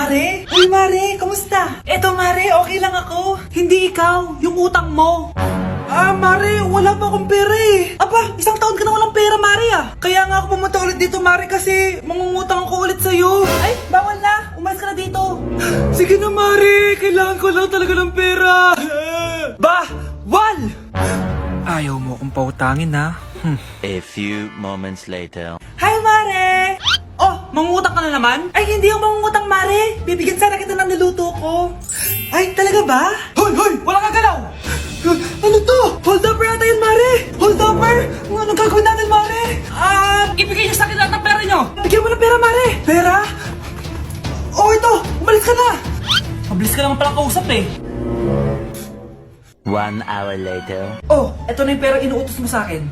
Mare? Uy, Mare, kamusta? Eto, Mare, okay lang ako. Hindi ikaw, yung utang mo. Mare, wala pa akong pera eh. Aba, isang taon ka na walang pera, Mare ah. Kaya nga ako pumunta ulit dito, Mare, kasi mangungutang ako ulit sa'yo. Ay, bawal na. Umalis ka na dito. Sige na, Mare. Kailangan ko lang talaga ng pera. Bawal! Ayaw mo akong pautangin, ha? A few moments later. Hi, Mare! Oh, mangungutang ka na naman? Ay, hindi ako mangungutang, Mare. Bibigyan sana kita ng niluto ko. Ay, talaga ba? Hoy! Wala kang galaw! Ano to? Hold up yata yun, Mare! Hold upper! Anong gagawin natin, Mare? Ibigay niyo sa akin lahat ng pera niyo! Bigyan mo ng pera, Mare! Pera? Oh, ito! Umalis ka na! Mabilis ka naman palang kausap eh. 1 hour later. Oh, eto na yung pera inuutos mo sa akin.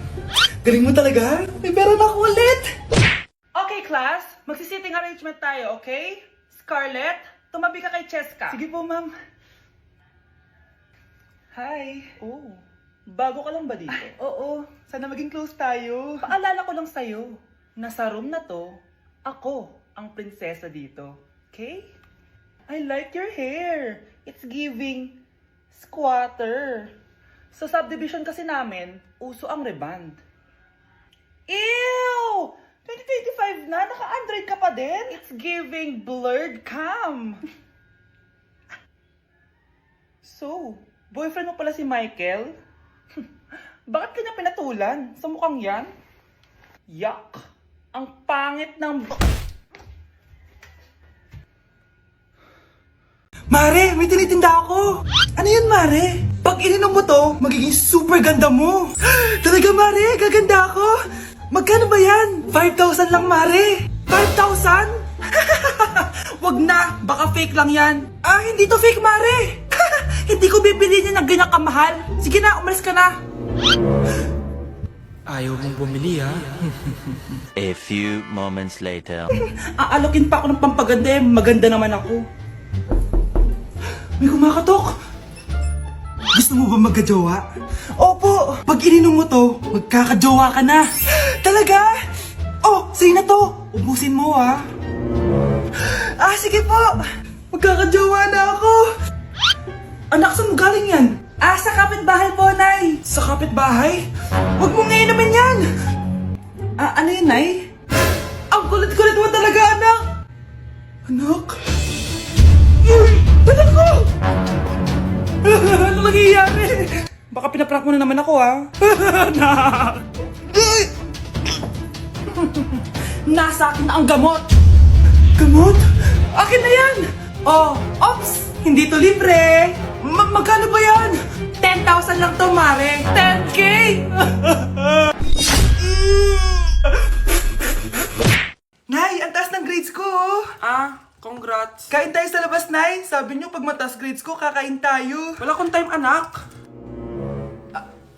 Galing mo talaga? May pera na ako ulit! Okay, class. Magsisitting arrangement tayo, okay? Scarlett, tumabi ka kay Cheska. Sige po, ma'am. Hi. Oh, bago ka lang ba dito? Oo, sana maging close tayo. Paalala ko lang sa'yo, na sa room na to, ako ang prinsesa dito. Okay? I like your hair. It's giving squatter. Sa subdivision kasi namin, uso ang reband. Ew! 2025 na, naka-Android ka pa din? It's giving blurred cam. So, boyfriend mo pala si Michael? Bakit kanya pinatulan? Sa mukhang yan? Yuck! Ang pangit ng... Mare, may tinitinda ako! Ano yun, Mare? Pag ininom mo to, magiging super ganda mo! Talaga, Mare? Gaganda ako? Magkano ba yan? 5,000 lang, Mare! 5,000? Wag na! Baka fake lang yan! Hindi to fake, Mare! Hindi ko bibili niya ng ganyan kamahal! Sige na, umalis ka na! Ayaw mong bumili, ha? A few moments later. Aalokin pa ako ng pampaganda eh. Maganda naman ako. May kumakatok! Gusto mo ba magkajowa? Opo! Pag ininom mo to, magkakajowa ka na! Talaga? Oh, sa'yo na to! Ubusin mo, ha? Sige po! Magkakajowa na ako! Anak, saan mo galing yan? Sa kapitbahay po, Nay! Sa kapitbahay? Huwag mo nga inumin yan! Ano yun, Nay? Ang kulit-kulit mo talaga, anak! Anak? Uy! Anak ko! Ano nangyayari? Baka pinaprank mo na naman ako, ha? Anak! Nasa akin na ang gamot! Gamot? Akin na yan! Oh, ops! Hindi to libre! Magkano ba yan? 10,000 lang to, Mare! 10K! Nay, ang taas ng grades ko, oh! Congrats. Kain tayo sa labas, Nay. Sabi niyo, pag mataas grades ko, kakain tayo. Wala akong time, anak.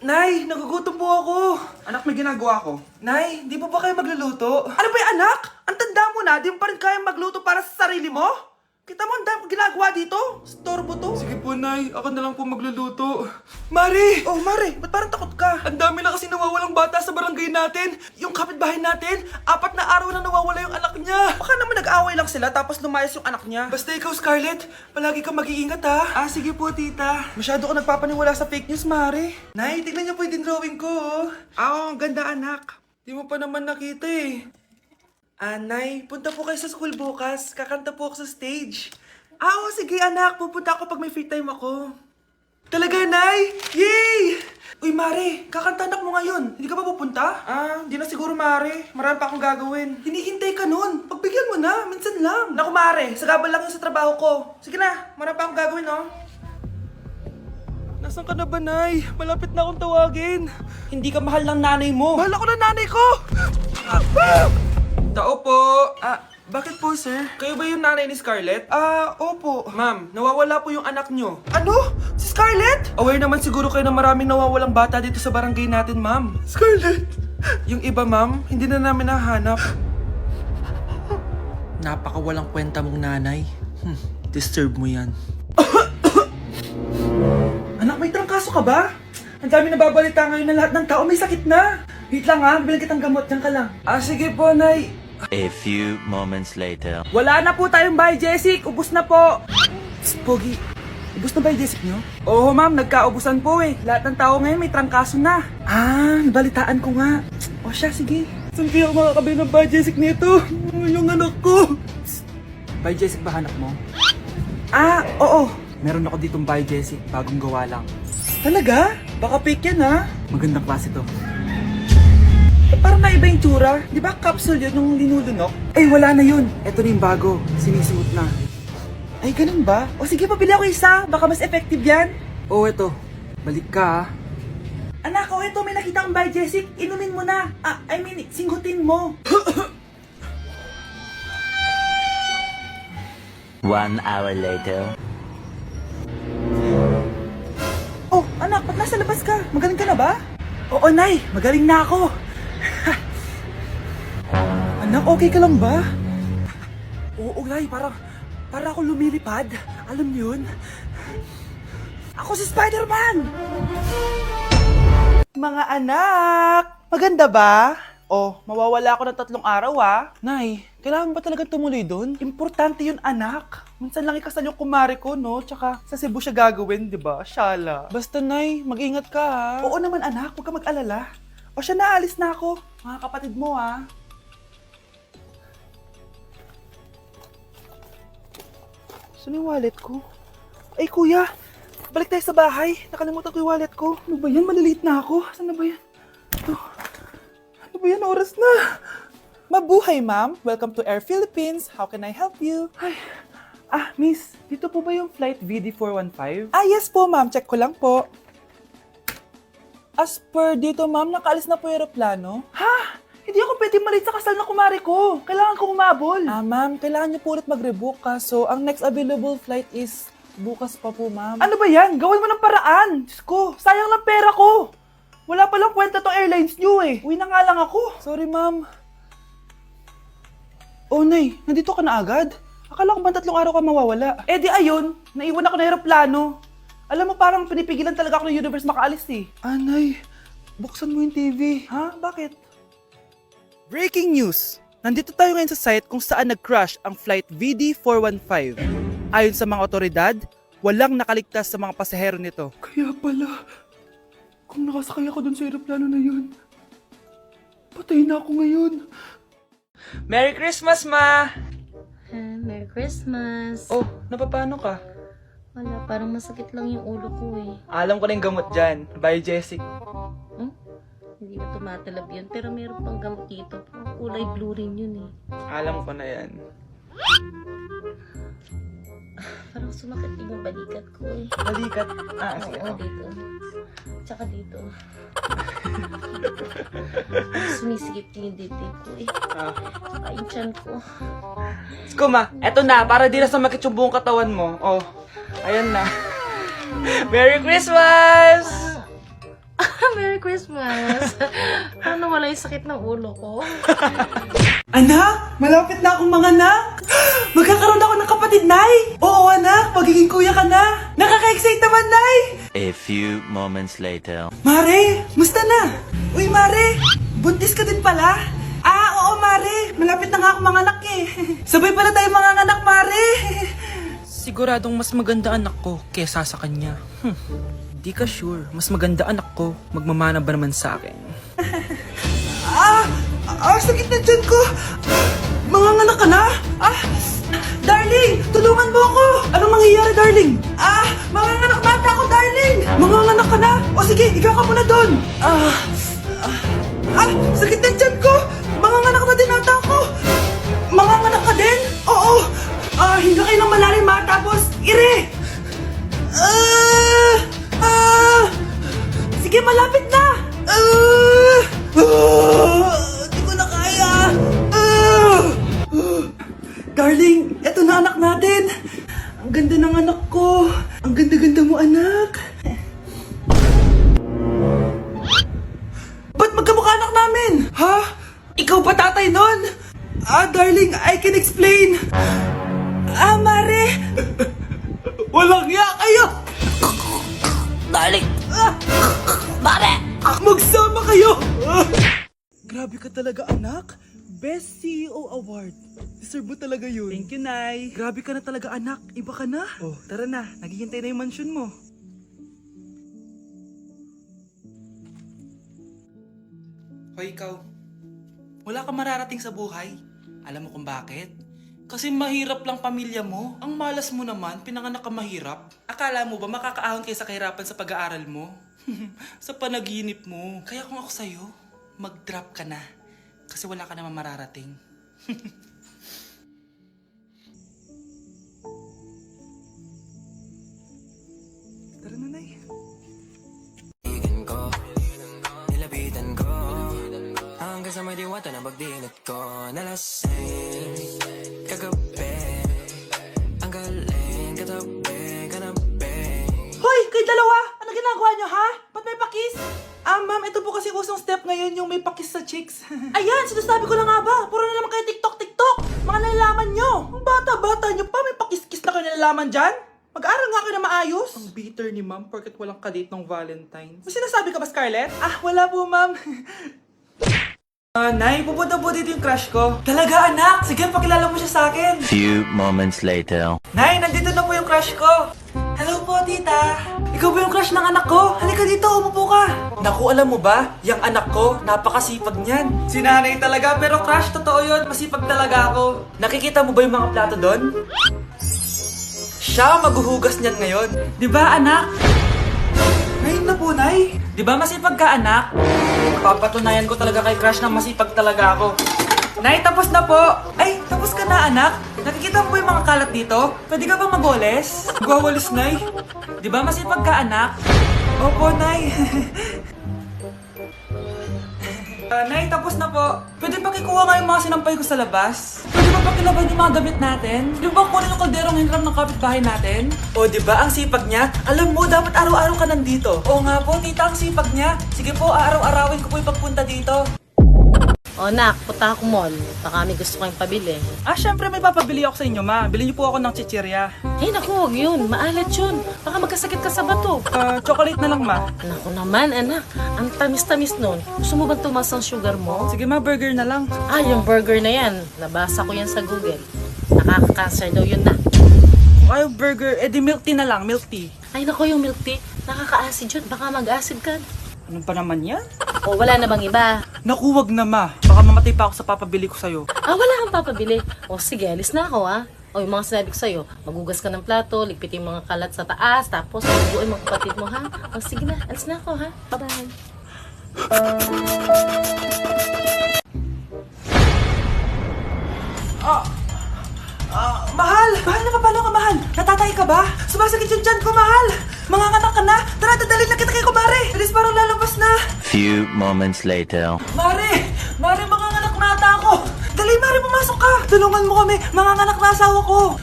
Nay, nagugutom po ako. Anak, may ginagawa ko. Nay, di po ba kayo magluluto? Ano ba yung anak? Ang tanda mo na, di mo pa rin kaya magluto para sa sarili mo? Kita mo ang dami kong ginagawa dito? Storbo to. Sige po, Nay. Ako na lang po magluluto. Mare! Oh, Mare, ba't parang takot ka? Ang dami na kasi nawawalang bata sa barangay natin. Yung kapitbahay natin, 4 na araw na nawawala yung anak niya. Baka naman nag-away lang sila tapos lumayas yung anak niya. Basta ikaw, Scarlett, palagi kang mag-iingat, ha? Sige po, tita. Masyado ka nagpapaniwala sa fake news, Mare. Nay, tignan niyo po yung drawing ko, oh. Ang ganda, anak. Di mo pa naman nakita, eh. Nay, punta po kayo sa school bukas. Kakanta po ako sa stage. Sige anak. Pupunta ako pag may free time ako. Talaga, Nay? Yay! Uy, Mare, kakanta anak mo ngayon. Hindi ka ba pupunta? Hindi na siguro, Mare. Marami pa akong gagawin. Hinihintay ka nun. Pagbigyan mo na. Minsan lang. Naku, Mare. Sagabal lang yun sa trabaho ko. Sige na. Marami pa akong gagawin, no? Nasaan ka na ba, Nay? Malapit na akong tawagin. Hindi ka mahal ng nanay mo. Mahal ako ng nanay ko! Tao po! Bakit po, sir? Kayo ba yung nanay ni Scarlett? Opo. Ma'am, nawawala po yung anak nyo. Ano? Si Scarlett? Aware naman siguro kayo na maraming nawawalang bata dito sa barangay natin, ma'am. Scarlett? Yung iba, ma'am, hindi na namin nahanap. Napakawalang kwenta mong nanay. Disturb mo yan. Anak, may trangkaso ka ba? Ang dami nababalita ngayon na lahat ng tao may sakit na. Wait lang, ha, bilang kitang gamot, dyan ka lang. Sige po, Nay. A few moments later. Wala na po tayong bahay, Jessic. Ubus na po. Pogi, ubus na bahay, Jessic nyo? Oo, ma'am. Nagkaubusan po eh. Lahat ng tao ngayon may trangkaso na. Ah, nabalitaan ko nga. O siya, sige. Saan kaya ako makakabili ng bahay, Jessic nito? Yung anak ko. Bahay, Jessic ba hanap mo? Ah, oo. Meron ako ditong bahay, Jessic. Bagong gawa lang. Talaga? Baka fake yan, ha? Magandang klase to. Parang naiba yung tsura. Di ba capsule yun nung linulunok? Eh, wala na yun. Ito na yung bago. Sinisuot na. Ay, ganun ba? O sige, pabili ako isa. Baka mas effective yan. Oo, eto. Balik ka, ha? Anak, o eto, may nakita kang bahay, Jessic. Inumin mo na. Singhutin mo. 1 hour later. Oh, anak, ba't nasa labas ka? Magaling ka na ba? Oo, Nay. Magaling na ako. Anak, okay ka lang ba? Oo, Nay. Para ako lumilipad. Alam niyo yun? Ako si Spider-Man! Mga anak! Maganda ba? Oh, mawawala ako ng 3 araw, ah. Nay, kailangan ba talaga tumuloy doon? Importante yun, anak. Minsan lang ikasal yung kumare ko, no? Tsaka sa Cebu siya gagawin, di ba? Shala. Basta, Nay, mag-ingat ka, ha? Oo naman, anak. Huwag ka mag-alala. O siya, naalis na ako. Mga kapatid mo, ha? Saan yung wallet ko? Ay, kuya! Balik tayo sa bahay. Nakalimutan ko yung wallet ko. Ano ba yan? Maliliit na ako. Saan na ba yan? Ito. Ano ba yan? Oras na. Mabuhay, ma'am. Welcome to Air Philippines. How can I help you? Ay. Miss. Dito po ba yung flight VD415? Yes po, ma'am. Check ko lang po. As per dito, ma'am, nakaalis na po yung aeroplano. Ha? Hindi ako pwede malit sa kasal na kumari ko. Kailangan ko umabol. Ma'am, kailangan niyo po ulit mag-rebook ka. So, ang next available flight is bukas pa po, ma'am. Ano ba yan? Gawin mo ng paraan. Diyos ko, sayang lang pera ko. Wala palang kwenta tong airlines niyo eh. Uwi na nga lang ako. Sorry, ma'am. Oh, Nay, nandito ka na agad? Akala ko ba 3 araw ka mawawala? Eh di ayun, naiwan ako ng aeroplano. Alam mo, parang pinipigilan talaga ako ng universe makaalis eh. Nay, buksan mo yung TV. Ha? Bakit? Breaking news! Nandito tayo ngayon sa site kung saan nag-crash ang flight VD415. Ayon sa mga otoridad, walang nakaligtas sa mga pasahero nito. Kaya pala, kung nakasakay ako dun sa aeroplano na yun, patay na ako ngayon. Merry Christmas, Ma! Merry Christmas. Oh, napapano ka? Wala, parang masakit lang yung ulo ko eh. Alam ko na yung gamot dyan. Bye, Jessic. Hindi na tumatalab yun, pero meron pang gamot dito. Kulay blue rin yun eh. Alam ko na yan. Parang sumakit yung balikat ko eh. Balikat. Sige. Oo, dito. Tsaka dito. Sumisigip yung dibdib ko eh. Tsaka yung tiyan ko. Skuma, eto na. Para di na sumakit yung buong katawan mo. Oh, ayan na. Merry Christmas! Merry Christmas! Paano wala yung sakit ng ulo ko? Anak, malapit na akong manganak. Magkakaroon ako ng kapatid, Nay. Oo, anak, magiging kuya ka na. Nakaka-excite naman, Nay. A few moments later. Mare, musta na? Uy, Mare, buntis ka din pala? Oo, Mare. Malapit na nga akong manganak eh. Sabay pala tayo manganganak, Mare. Siguradong mas maganda anak ko kesa sa kanya. Di ka sure. Mas maganda anak ko. Magmamana ba naman sa akin? Sakit na dyan ko. Manganganak ka na? Darling, tulungan mo ako. Anong mangyayari, darling? Manganganak bata ako, darling. Manganganak ka na? O sige, ikaw ka muna doon. Sakit na dyan ko. Manganganak na din ata ako. Manganganak ka din? Oo. Hinga kayo ng malalim, ha? Tapos, ire. Sige, malapit na! Di ko na kaya! Darling, eto na anak natin! Ang ganda ng anak ko! Ang ganda-ganda mo, anak! Ba't magkamukha anak namin? Ha? Ikaw ba tatay nun? Darling, I can explain! Mare! Walang ya kayo! Darling! Mare! Magsama kayo! Grabe ka talaga, anak. Best CEO Award. Deserve mo talaga yun. Thank you, Nay. Grabe ka na talaga, anak. Iba ka na. Oh, tara na. Naghihintay na yung mansion mo. Hoy, ikaw. Wala ka mararating sa buhay. Alam mo kung bakit? Kasi mahirap lang pamilya mo. Ang malas mo naman, pinanganak ka mahirap. Akala mo ba makakaahon kayo sa kahirapan sa pag-aaral mo? Sa panaginip mo. Kaya kung ako sa'yo, mag-drop ka na. Kasi wala ka naman mararating. Tara na, Nay. Nilapitan ko hanggang sa may diwata na pagdinat ko. Nalasing kagabi, ang galing katabi, kanabi. Hoy! Kayo dalawa! Ano ginagawa nyo, ha? Ba't may pakis? Ma'am, ito po kasi usong step ngayon yung may pakis sa chicks. Ayan, sinasabi ko na nga ba? Puro na naman kayo TikTok! Mga nalalaman nyo! Ang bata-bata nyo pa, may pakis-kis na kayo nalalaman dyan? Mag-aaral nga kayo na maayos. Ang bitter ni ma'am, porket walang kadate ng Valentine's. May sinasabi ka ba, Scarlett? Wala po, ma'am. Nay, pupunta po dito yung crush ko. Talaga, anak? Sige, pakilala mo siya sa akin. Few moments later. Nay, nandito na po yung crush ko. Hello po, tita. Ikaw ba yung crush ng anak ko? Halika dito, umupo ka. Naku, alam mo ba? Yung anak ko, napakasipag niyan. Si nanay talaga, pero crush, totoo yun. Masipag talaga ako. Nakikita mo ba yung mga plato doon? Siya maghuhugas niyan ngayon. Di ba, anak? Ngayon na po, Nay. Di ba masipag ka, anak? Papatunayan ko talaga kay crush na masipag talaga ako. Nay, tapos na po. Ay, tapos ka na, anak. Nakikita mo ba yung mga kalat dito? Pwede ka bang magwalis? Magwawalis, Nay. Di ba masipag ka, anak? Opo, Nay. Nay, tapos na po. Pwede ba kikuha nga yung mga sinampay ko sa labas? Pwede ba pakilaban yung mga damit natin? Di ba kunin yung kalderong hinram ng kapitbahay natin? O, di ba ang sipag niya? Alam mo, dapat araw-araw ka nandito. Oo nga po, tita, ang sipag niya. Sige po, araw-arawin ko po yung pagpunta dito. O nak, punta ako mall. Baka may gusto kayong pabili. Syempre may papabili ako sa inyo, ma. Bilhin niyo po ako ng chichirya. Ay naku, huwag yun. Maalat yun. Baka magkasakit ka sa bato. Chocolate na lang, ma. Naku naman, anak. Ang tamis-tamis nun. Gusto mo bang tumas ang sugar mo? Sige, ma, burger na lang. Yung burger na yan. Nabasa ko yan sa Google. Nakaka-cancer daw yun na. Kung ayaw burger, edi milk tea na lang, milk tea. Ay naku, yung milk tea. Nakaka-acid yun. Baka mag-acid ka. Ano pa naman yan? O wala na bang iba? Naku, wag na, ma. Baka mamatay pa ako sa papabili ko sa'yo. Wala kang papabili. O sige, alis na ako O yung mga sinabi ko sa'yo, magugas ka ng plato, ligpitin yung mga kalat sa taas, tapos maguguin mga kapatid mo, ha? O sige na, alis na ako, ha? Bye-bye. Mahal! Mahal na papalo ka, mahal! Natatay ka ba? Sumasakit yung tiyan ko, mahal! Manganganak ka na! Tara, dadalhin na kita kay kumare! Alis parang lalabas na! Few moments later. Mare! Mare, manganganak na ata ako! Dali, Mare, pumasok ka! Tulungan mo kami! Manganganak na asawa ko!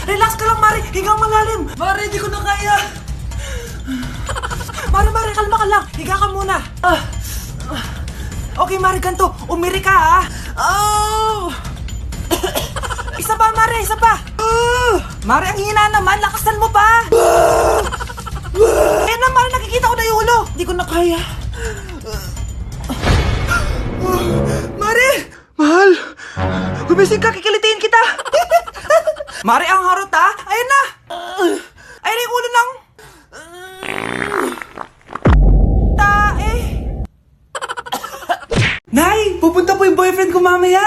Relax ka lang, Mare! Higang malalim! Mare, di ko na kaya! Mare, kalma ka lang! Higa ka muna! Okay, Mare, ganito! Umiri ka, ha! Oh! Isa pa, Mare! Isa pa! Mare, ang hina naman! Lakasan mo pa! Ayan na, Mare! Nakikita ko na yung ulo! Di ko na kaya! Mare! Mahal! Gumising ka! Kikilitiin kita! Mare, ang harot, ha! Ayan na! Ayan na yung ulo ng... tae! Nay! Pupunta po yung boyfriend ko mamaya!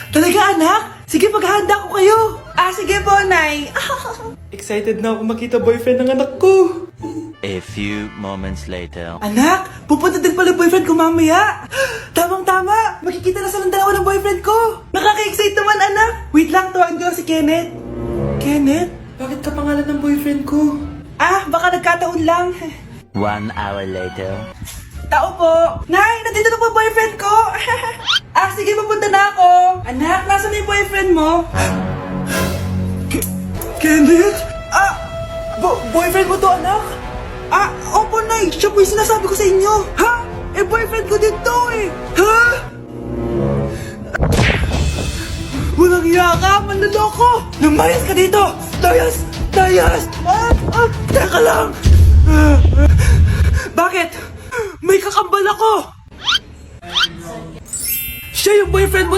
Talaga, anak? Sige, paghahanda ko kayo! Sige po, Nay! Excited na ako makita boyfriend ng anak ko! A few moments later. Anak! Pupunta din pala yung boyfriend ko mamaya! Tamang-tama! Makikita na silang dalawa ng boyfriend ko! Nakaka-excite naman, anak! Wait lang, tawagin ko si Kenneth. Kenneth? Bakit ka pangalan ng boyfriend ko? Baka nagkataon lang. 1 hour later. Tao po! Nay! Nandito na po yung boyfriend ko! Sige, pupunta na ako! Anak, nasa na yung boyfriend mo? Kenneth? Boyfriend mo to, anak? Opo, Nay! Siya po yung sinasabi ko sa inyo! Ha? Boyfriend ko din to, Ha? Walang hiya ka! Manloloko! Lumayas ka dito! Layas! Teka lang! Bakit? May kakambal ako! Siya yung boyfriend mo.